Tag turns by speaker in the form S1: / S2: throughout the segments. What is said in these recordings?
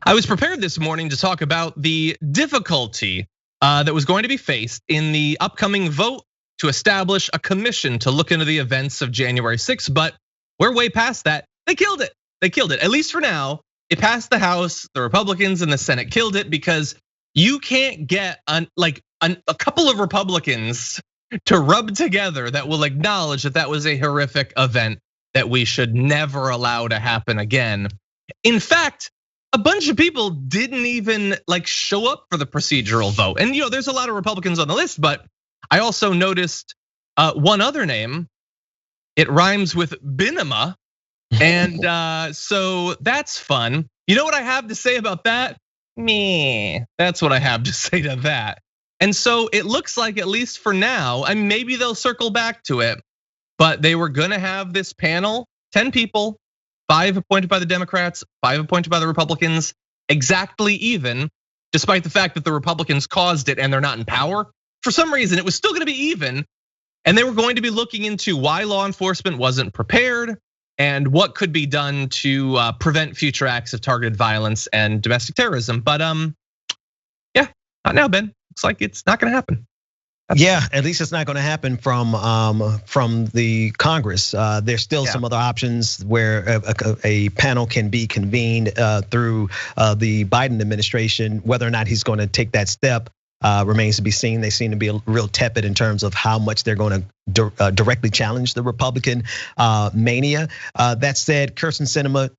S1: I was prepared this morning to talk about the difficulty that was going to be faced in the upcoming vote to establish a commission to look into the events of January 6th, but we're way past that. They killed it. They killed it, at least for now. It passed the House, the Republicans and the Senate killed it because you can't get a couple of Republicans to rub together that will acknowledge that that was a horrific event that we should never allow to happen again. In fact, a bunch of people didn't even show up for the procedural vote. And there's a lot of Republicans on the list, but I also noticed one other name. It rhymes with Binema. And so that's fun. You know what I have to say about that? Meh. That's what I have to say to that. And so it looks like, at least for now, and maybe they'll circle back to it, but they were gonna have this panel, 10 people, 5 appointed by the Democrats, 5 appointed by the Republicans, exactly even, despite the fact that the Republicans caused it and they're not in power. For some reason, it was still gonna be even, and they were going to be looking into why law enforcement wasn't prepared and what could be done to prevent future acts of targeted violence and domestic terrorism. But yeah, not now, Ben. Looks like it's not gonna happen.
S2: Yeah, at least it's not going to happen from the Congress. There's still some other options where a panel can be convened through the Biden administration. Whether or not he's going to take that step remains to be seen. They seem to be real tepid in terms of how much they're going to directly challenge the Republican mania. That said, Kyrsten Sinema,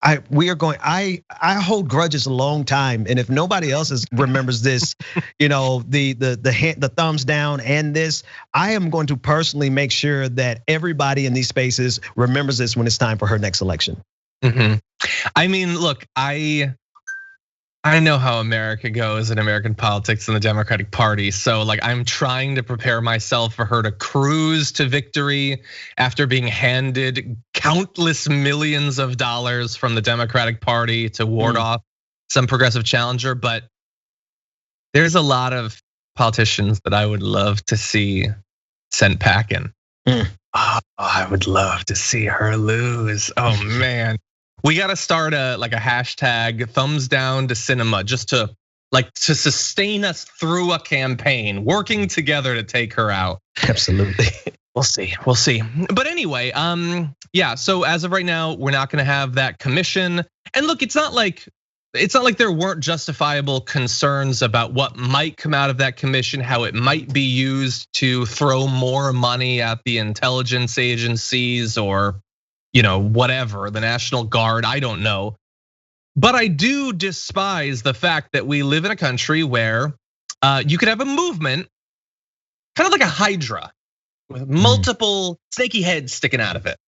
S2: I hold grudges a long time, and if nobody else remembers this, the thumbs down and this, I am going to personally make sure that everybody in these spaces remembers this when it's time for her next election.
S1: I mean, look, I know how America goes in American politics and the Democratic Party. So I'm trying to prepare myself for her to cruise to victory after being handed countless millions of dollars from the Democratic Party to ward off some progressive challenger. But there's a lot of politicians that I would love to see sent packing. Oh, I would love to see her lose. Oh man. We got to start a hashtag thumbs down to Sinema just to sustain us through a campaign, working together to take her out.
S2: Absolutely.
S1: We'll see. But anyway, yeah, so as of right now, we're not gonna have that commission. And look, it's not like there weren't justifiable concerns about what might come out of that commission, how it might be used to throw more money at the intelligence agencies or whatever, the National Guard, I don't know. But I do despise the fact that we live in a country where you could have a movement, kind of like a hydra, with multiple snaky heads sticking out of it.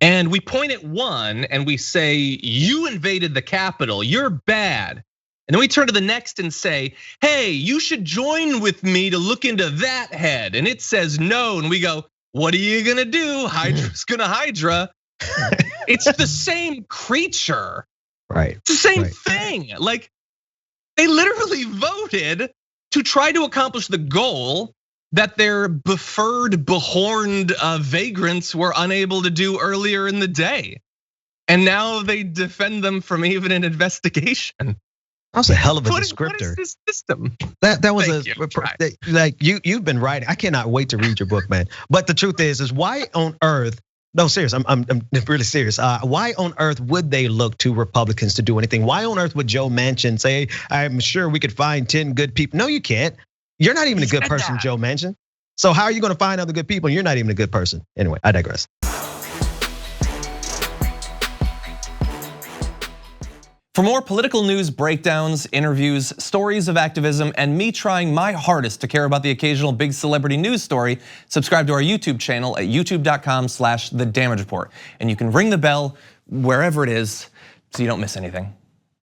S1: And we point at one and we say, you invaded the Capitol, you're bad. And then we turn to the next and say, hey, you should join with me to look into that head. And it says no, and we go, what are you gonna do? Hydra's gonna hydra. It's the same creature,
S2: right?
S1: It's the same thing. They literally voted to try to accomplish the goal that their befurred, behorned vagrants were unable to do earlier in the day, and now they defend them from even an investigation.
S2: That was a hell of a descriptor. What
S1: is this system?
S2: That was you've been writing. I cannot wait to read your book, man. But the truth is why on earth? No, serious. I'm really serious. Why on earth would they look to Republicans to do anything? Why on earth would Joe Manchin say, "I'm sure we could find 10 good people"? No, you can't. You're not even a good person, Joe Manchin. So how are you going to find other good people? You're not even a good person. Anyway, I digress.
S3: For more political news breakdowns, interviews, stories of activism, and me trying my hardest to care about the occasional big celebrity news story, subscribe to our YouTube channel at youtube.com/thedamagereport. And you can ring the bell wherever it is so you don't miss anything.